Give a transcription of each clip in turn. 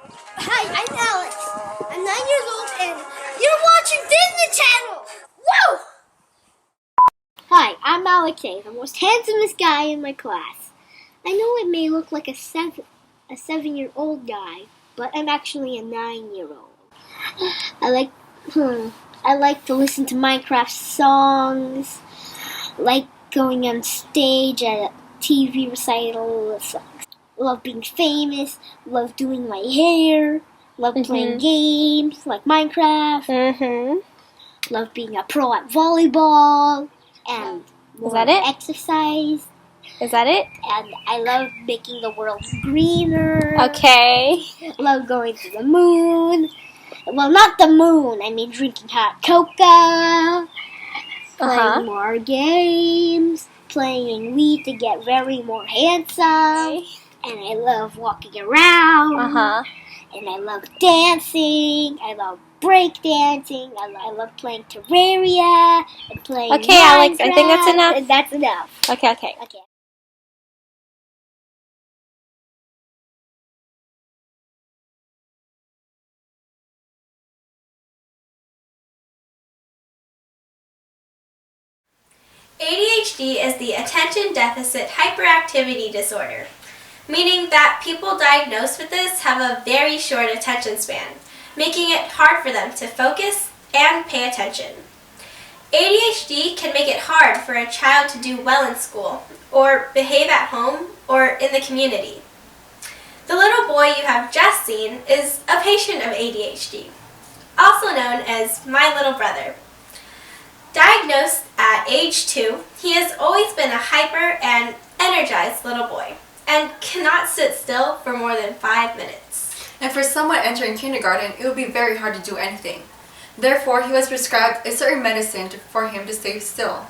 Hi, I'm Alex. I'm 9 years old and you're watching Disney Channel! Whoa! Hi, I'm Alex, the most handsomest guy in my class. I know it may look like a 7-year-old guy, but I'm actually a 9-year-old. I like to listen to Minecraft songs, like going on stage at a TV recital, love being famous, love doing my hair, love playing games like Minecraft, love being a pro at volleyball, and Is that it? exercise. Is that it? And I love making the world greener. Okay. Love going to the moon. Well, not the moon. I mean drinking hot cocoa, playing more games, playing Wii to get very more handsome. And I love walking around. And I love dancing. I love break dancing. I love playing Terraria and playing Okay, Minecraft. Alex, I think that's enough. And that's enough. Okay. ADHD is the attention deficit hyperactivity disorder, meaning that people diagnosed with this have a very short attention span, making it hard for them to focus and pay attention. ADHD can make it hard for a child to do well in school, or behave at home, or in the community. The little boy you have just seen is a patient of ADHD, also known as my little brother. Diagnosed at age 2, he has always been a hyper and energized little boy and cannot sit still for more than 5 minutes. And for someone entering kindergarten, it would be very hard to do anything. Therefore, he was prescribed a certain medicine for him to stay still,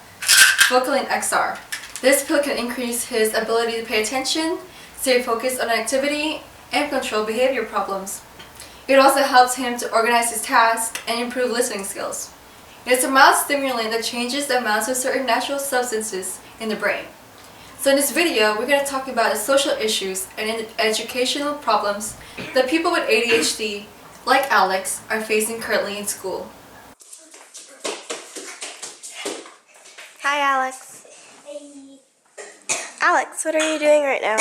Vocalin XR. This pill can increase his ability to pay attention, stay focused on an activity, and control behavior problems. It also helps him to organize his tasks and improve listening skills. It is a mild stimulant that changes the amounts of certain natural substances in the brain. So in this video, we're going to talk about the social issues and educational problems that people with ADHD, like Alex, are facing currently in school. Hi, Alex. Hey. Alex, what are you doing right now?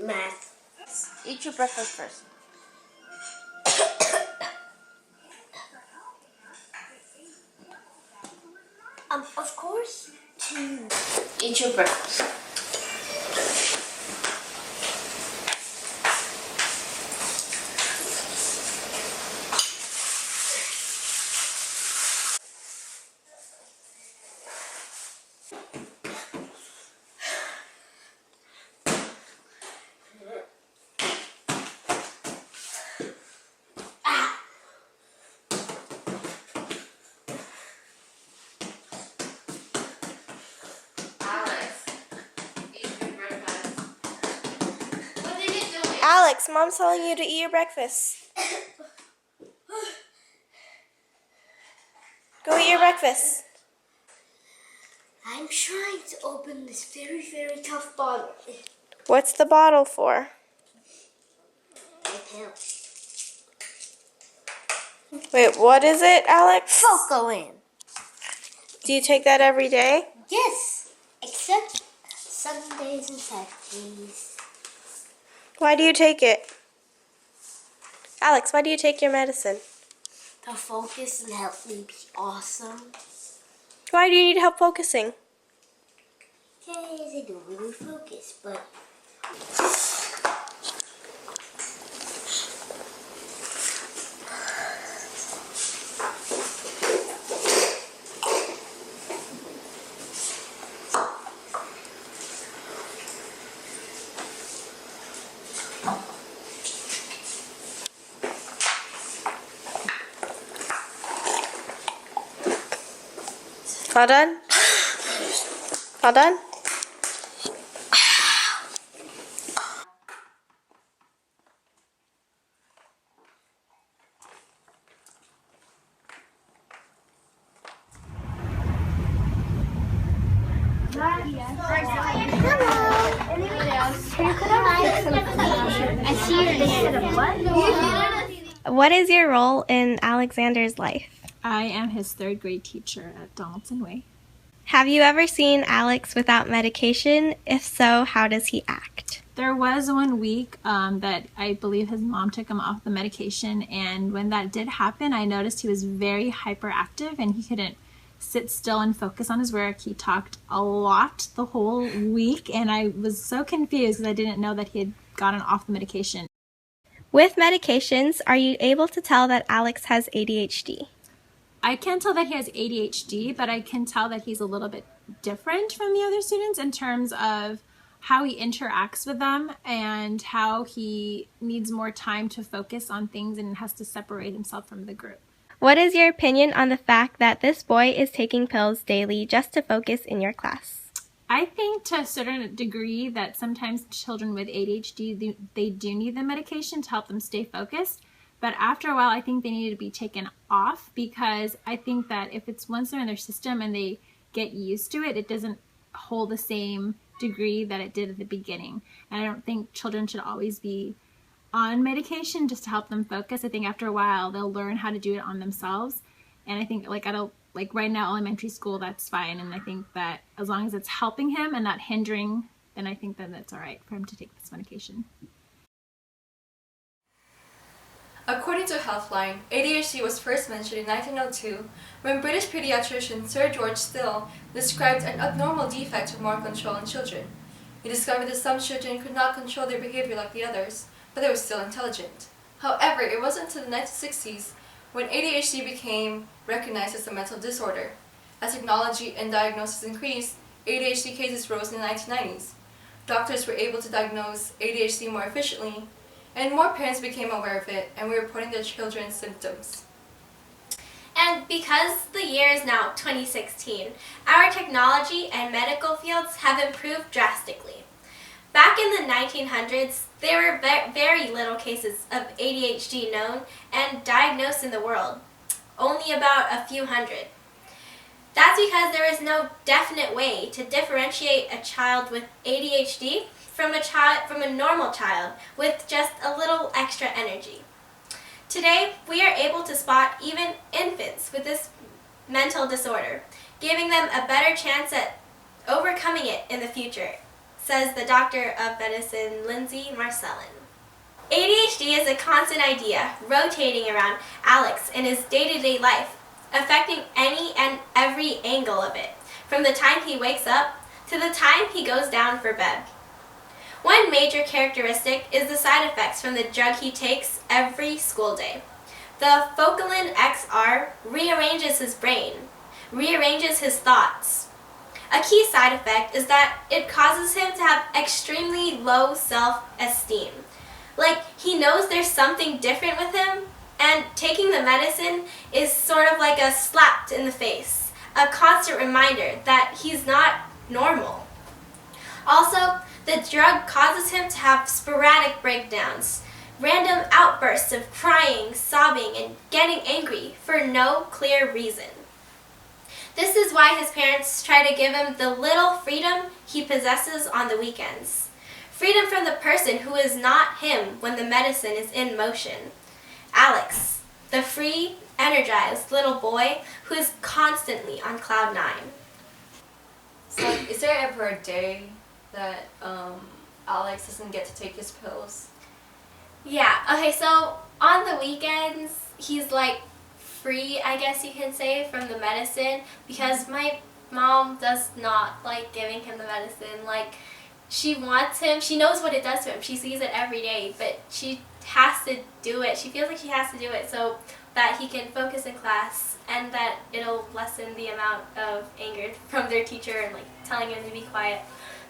Math. Eat your breakfast first. Of course. Eat your breakfast. Alex, Mom's telling you to eat your breakfast. Go eat your breakfast. I'm trying to open this very, very tough bottle. What's the bottle for? My pill. Wait, what is it, Alex? Vocalin. Do you take that every day? Yes, except Sundays and Saturdays. Why do you take it? Alex, why do you take your medicine? To focus and help me be awesome. Why do you need help focusing? Because I don't really focus, but... All done? All done? I What is your role in Alexander's life? I am his 3rd grade teacher at Donaldson Way. Have you ever seen Alex without medication? If so, how does he act? There was one week that I believe his mom took him off the medication, and when that did happen, I noticed he was very hyperactive and he couldn't sit still and focus on his work. He talked a lot the whole week, and I was so confused because I didn't know that he had gotten off the medication. With medications, are you able to tell that Alex has ADHD? I can't tell that he has ADHD, but I can tell that he's a little bit different from the other students in terms of how he interacts with them and how he needs more time to focus on things and has to separate himself from the group. What is your opinion on the fact that this boy is taking pills daily just to focus in your class? I think to a certain degree that sometimes children with ADHD, they do need the medication to help them stay focused. But after a while, I think they need to be taken off because I think that if it's once they're in their system and they get used to it, it doesn't hold the same degree that it did at the beginning. And I don't think children should always be on medication just to help them focus. I think after a while, they'll learn how to do it on themselves. And I think like right now, elementary school, that's fine. And I think that as long as it's helping him and not hindering, then I think that that's all right for him to take this medication. According to Healthline, ADHD was first mentioned in 1902 when British pediatrician Sir George Still described an abnormal defect of motor control in children. He discovered that some children could not control their behavior like the others, but they were still intelligent. However, it wasn't until the 1960s when ADHD became recognized as a mental disorder. As technology and diagnosis increased, ADHD cases rose in the 1990s. Doctors were able to diagnose ADHD more efficiently, and more parents became aware of it and were reporting their children's symptoms. And because the year is now 2016, our technology and medical fields have improved drastically. Back in the 1900s, there were very little cases of ADHD known and diagnosed in the world, only about a few hundred. That's because there is no definite way to differentiate a child with ADHD from a normal child with just a little extra energy. Today, we are able to spot even infants with this mental disorder, giving them a better chance at overcoming it in the future, says the doctor of medicine, Lindsay Marcellin. ADHD is a constant idea rotating around Alex in his day-to-day life, affecting any and every angle of it, from the time he wakes up to the time he goes down for bed. One major characteristic is the side effects from the drug he takes every school day. The Focalin XR rearranges his brain, rearranges his thoughts. A key side effect is that it causes him to have extremely low self-esteem. Like he knows there's something different with him, and taking the medicine is sort of like a slap in the face, a constant reminder that he's not normal. Also, the drug causes him to have sporadic breakdowns, random outbursts of crying, sobbing, and getting angry for no clear reason. This is why his parents try to give him the little freedom he possesses on the weekends. Freedom from the person who is not him when the medicine is in motion. Alex, the free, energized little boy who is constantly on cloud 9. So, is there ever a day that Alex doesn't get to take his pills? Yeah, okay, so on the weekends, he's like free, I guess you can say, from the medicine because my mom does not like giving him the medicine. Like, she wants him, she knows what it does to him, she sees it every day, but she has to do it. She feels like she has to do it so that he can focus in class and that it'll lessen the amount of anger from their teacher and like telling him to be quiet.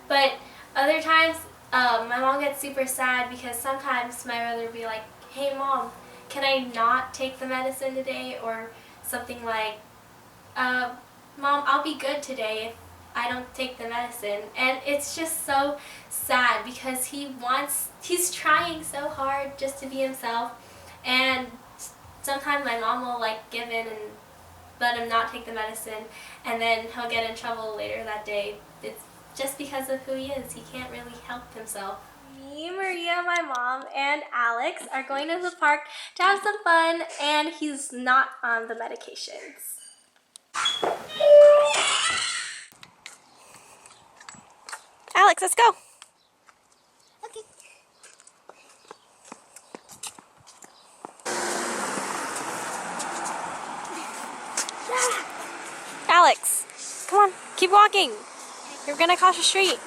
But other times, my mom gets super sad because sometimes my brother will be like, hey mom, can I not take the medicine today? Or something like, Mom, I'll be good today if I don't take the medicine. And it's just so sad because he's trying so hard just to be himself. And sometimes my mom will like give in and let him not take the medicine, and then he'll get in trouble later that day. It's just because of who he is. He can't really help himself. Me, Maria, my mom, and Alex are going to the park to have some fun, and he's not on the medications. Alex, let's go. Okay. Alex, come on, keep walking. You're gonna cross the street.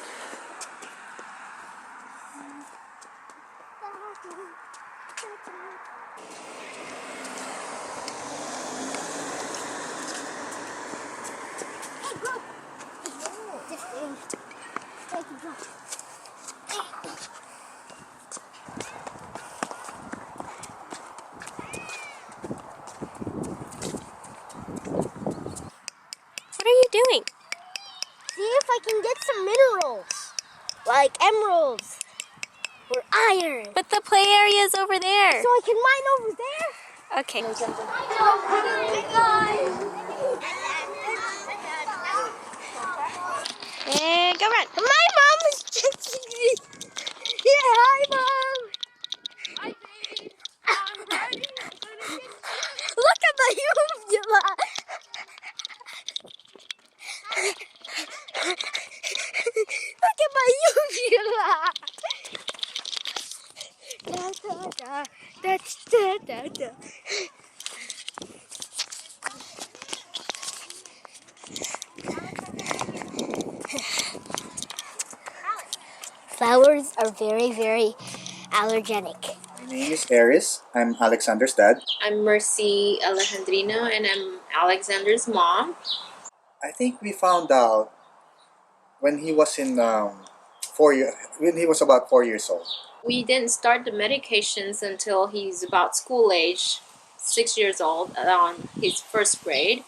What are you doing? See if I can get some minerals, like emeralds or iron. But the play area is over there. So I can mine over there. Okay. And go run. My mom is chasing me. Yeah, hi, Mom. Look at the uvula. Look at my uvula. Da, da, da, da, da, da. Flowers are very, very allergenic. My name is Aries. I'm Alexander's dad. I'm Mercy Alejandrino and I'm Alexander's mom. I think we found out when he was in when he was about 4 years old. We didn't start the medications until he's about school age, 6 years old, on his first grade.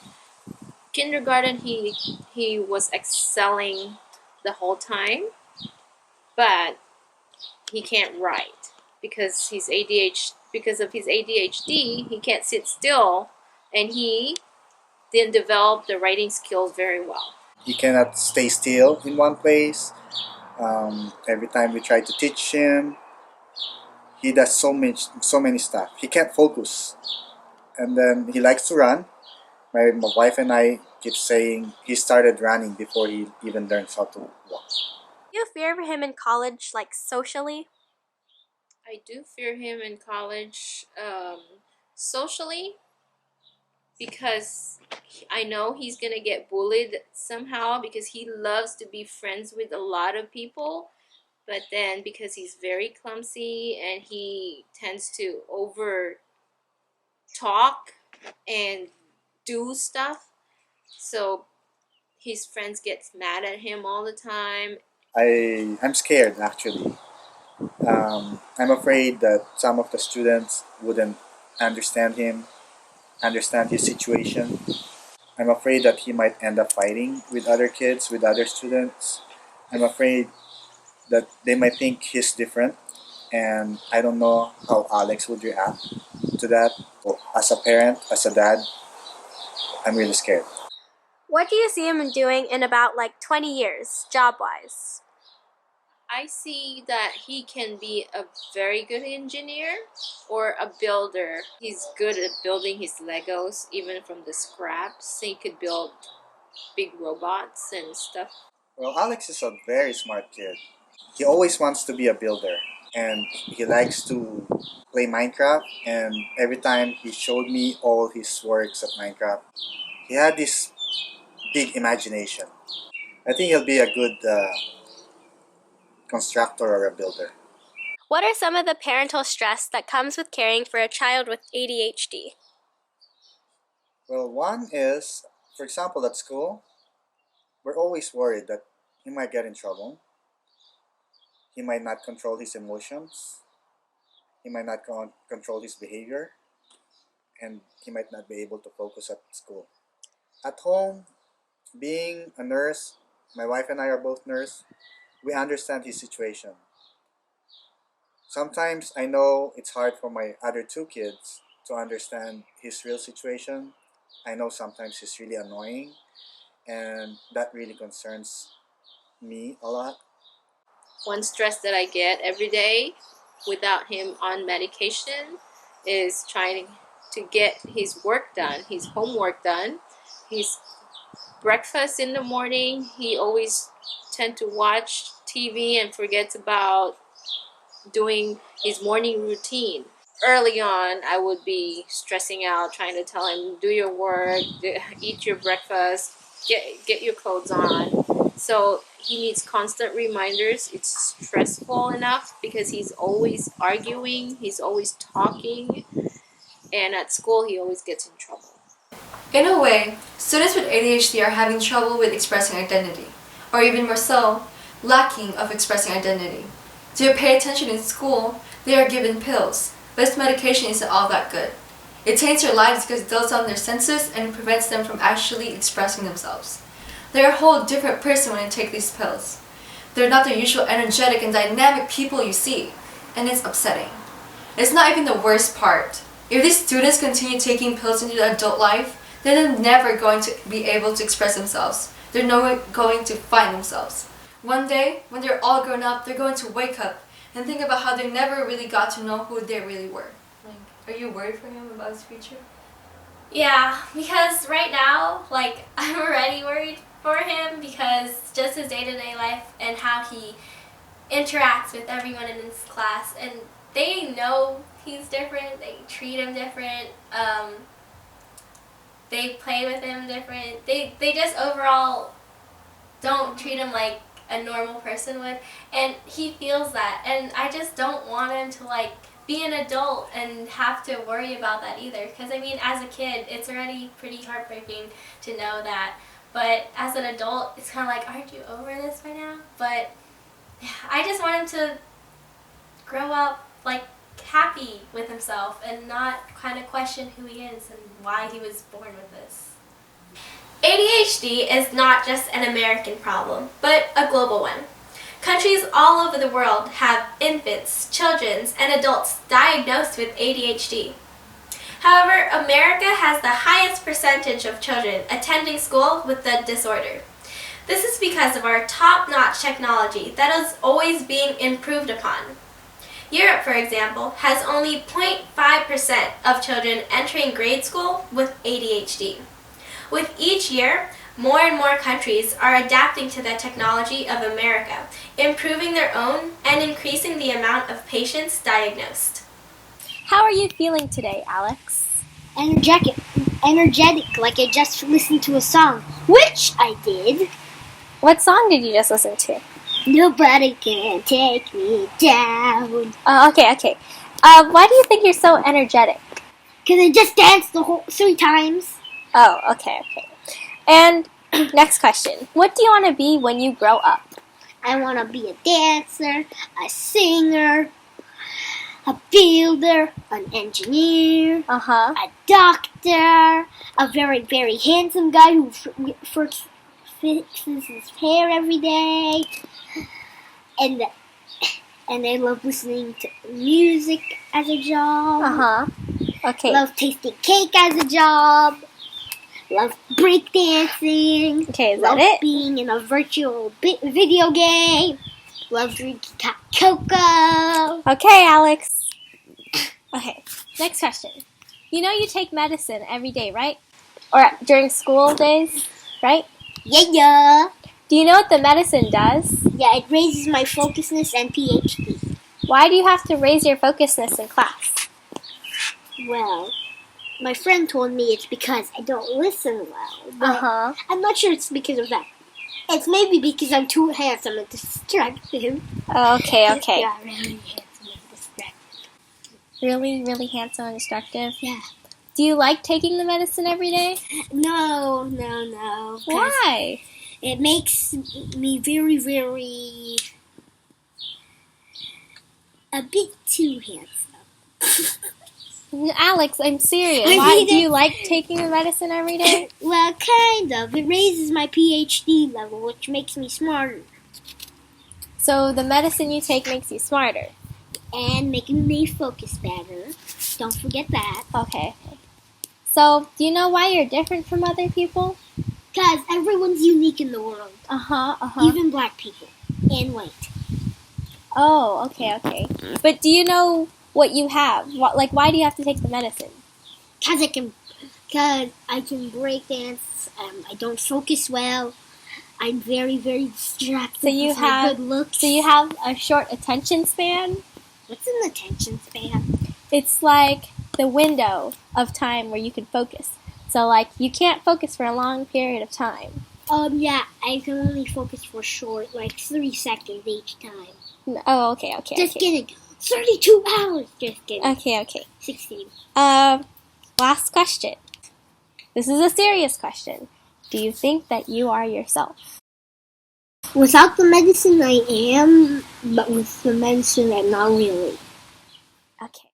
Kindergarten, he was excelling the whole time, but he can't write because he's ADHD. Because of his ADHD, he can't sit still, and he didn't develop the writing skills very well. He cannot stay still in one place. Every time we try to teach him, he does so many stuff. He can't focus, and then he likes to run. My wife and I keep saying he started running before he even learns how to walk. Do you fear for him in college, like socially? I do fear him in college, socially, because I know he's gonna get bullied somehow because he loves to be friends with a lot of people, but then because he's very clumsy and he tends to over talk and do stuff, so his friends gets mad at him all the time. I'm scared actually. I'm afraid that some of the students wouldn't understand him, understand his situation. I'm afraid that he might end up fighting with other kids, with other students. I'm afraid that they might think he's different, and I don't know how Alex would react to that. So as a parent, as a dad, I'm really scared. What do you see him doing in about like 20 years, job-wise? I see that he can be a very good engineer or a builder. He's good at building his Legos, even from the scraps. He could build big robots and stuff. Well, Alex is a very smart kid. He always wants to be a builder, and he likes to play Minecraft. And every time he showed me all his works at Minecraft, he had this big imagination. I think he'll be a good constructor or a builder. What are some of the parental stress that comes with caring for a child with ADHD? Well, one is, for example, at school, we're always worried that he might get in trouble. He might not control his emotions. He might not control his behavior. And he might not be able to focus at school. At home, being a nurse, my wife and I are both nurse, we understand his situation. Sometimes I know it's hard for my other two kids to understand his real situation. I know sometimes he's really annoying, and that really concerns me a lot. one stress that I get every day without him on medication is trying to get his work done, his homework done, his breakfast in the morning. He always tend to watch TV and forgets about doing his morning routine. Early on, I would be stressing out, trying to tell him, do your work, eat your breakfast, get your clothes on. So he needs constant reminders. It's stressful enough because he's always arguing, he's always talking, and at school he always gets in trouble. In a way, students with ADHD are having trouble with expressing identity, or even more so, lacking of expressing identity. To pay attention in school, they are given pills, but this medication isn't all that good. It taints their lives because it dulls down their senses and it prevents them from actually expressing themselves. They're a whole different person when they take these pills. They're not the usual energetic and dynamic people you see, and it's upsetting. It's not even the worst part. If these students continue taking pills into their adult life, then they're never going to be able to express themselves. They're never going to find themselves. One day, when they're all grown up, they're going to wake up and think about how they never really got to know who they really were. Are you worried for him about his future? Yeah, because right now, like, I'm already worried for him because just his day-to-day life and how he interacts with everyone in his class, and they know he's different, they treat him different, they play with him different, they just overall don't treat him like a normal person would, and he feels that, and I just don't want him to, like, be an adult and have to worry about that either, because I mean, as a kid it's already pretty heartbreaking to know that, but as an adult it's kind of like, aren't you over this by now? But yeah, I just want him to grow up like happy with himself and not kind of question who he is and why he was born with this. ADHD is not just an American problem, but a global one. Countries all over the world have infants, children, and adults diagnosed with ADHD. However, America has the highest percentage of children attending school with the disorder. This is because of our top-notch technology that is always being improved upon. Europe, for example, has only 0.5% of children entering grade school with ADHD. With each year, more and more countries are adapting to the technology of America, improving their own and increasing the amount of patients diagnosed. How are you feeling today, Alex? Energetic, like I just listened to a song, which I did. What song did you just listen to? Nobody can take me down. Okay. Why do you think you're so energetic? Because I just danced the whole 3 times. Oh, okay. And next question. What do you want to be when you grow up? I want to be a dancer, a singer, a builder, an engineer, a doctor, a very, very handsome guy who fixes his hair every day, and I love listening to music as a job. Okay. Love tasting cake as a job. Love breakdancing. Okay, is love that it? Being in a virtual video game. Love drinking cocoa. Okay, Alex. Okay, next question. You know you take medicine every day, right? Or during school days, right? Yeah. Do you know what the medicine does? Yeah, it raises my focusness and PhD. Why do you have to raise your focusness in class? Well, my friend told me it's because I don't listen well. But I'm not sure it's because of that. It's maybe because I'm too handsome and distracted. Okay. Yeah, really handsome and distracted. Really, really handsome and destructive? Yeah. Do you like taking the medicine every day? No. Why? It makes me very, very... a bit too handsome. Alex, I'm serious. I Why need do it. you like taking the medicine every day? Well, kind of. It raises my PhD level, which makes me smarter. So the medicine you take makes you smarter. And making me focus better. Don't forget that. Okay. So, do you know why you're different from other people? Because everyone's unique in the world. Uh-huh. Even black people. And white. Oh, okay. But do you know what you have? Why do you have to take the medicine? Cause I can break dance. I don't focus well. I'm very, very distracted. So you with my have good looks. So you have a short attention span? What's an attention span? It's like the window of time where you can focus. So like you can't focus for a long period of time. Yeah, I can only focus for short, like 3 seconds each time. Oh, okay. Just kidding. 32 hours. Just kidding. Okay. 16. Last question. This is a serious question. Do you think that you are yourself? Without the medicine, I am, but with the medicine, I'm not really.